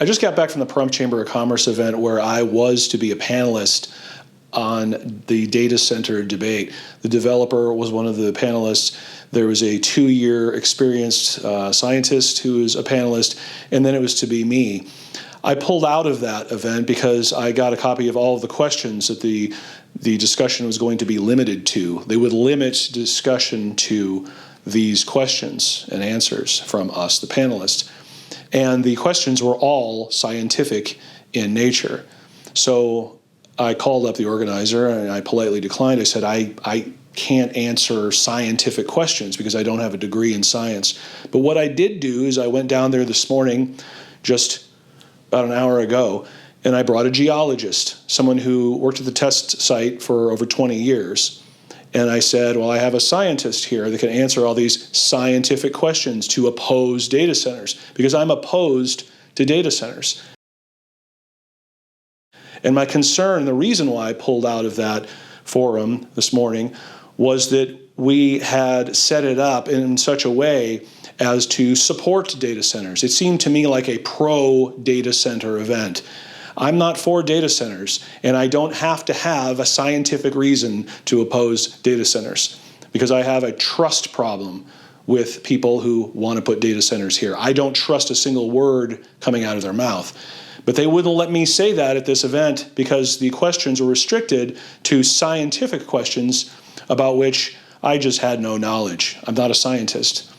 I just got back from the Pahrump Chamber of Commerce event where I was to be a panelist on the data center debate. The developer was one of the panelists. There was a 2-year experienced scientist who was a panelist, and then it was to be me. I pulled out of that event because I got a copy of all of the questions that the discussion was going to be limited to. They would limit discussion to these questions and answers from us, the panelists. And the questions were all scientific in nature. So I called up the organizer and I politely declined. I said, I can't answer scientific questions because I don't have a degree in science. But what I did do is I went down there this morning, just about an hour ago, and I brought a geologist, someone who worked at the test site for over 20 years. And I said, well, I have a scientist here that can answer all these scientific questions to oppose data centers, because I'm opposed to data centers. And my concern, the reason why I pulled out of that forum this morning, was that we had set it up in such a way as to support data centers. It seemed to me like a pro-data center event. I'm not for data centers, and I don't have to have a scientific reason to oppose data centers, because I have a trust problem with people who want to put data centers here. I don't trust a single word coming out of their mouth. But they wouldn't let me say that at this event because the questions were restricted to scientific questions about which I just had no knowledge. I'm not a scientist.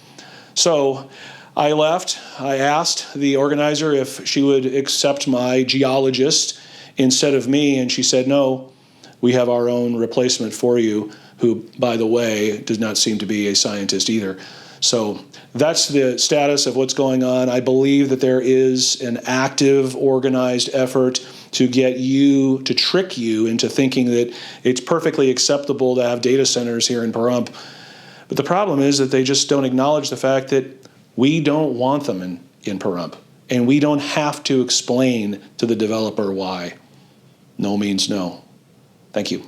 So I left. I asked the organizer if she would accept my geologist instead of me, and she said, no, we have our own replacement for you, who, by the way, does not seem to be a scientist either. So that's the status of what's going on. I believe that there is an active, organized effort to get you, to trick you into thinking that it's perfectly acceptable to have data centers here in Pahrump. But the problem is that they just don't acknowledge the fact that we don't want them in Pahrump, and we don't have to explain to the developer why. No means no. Thank you.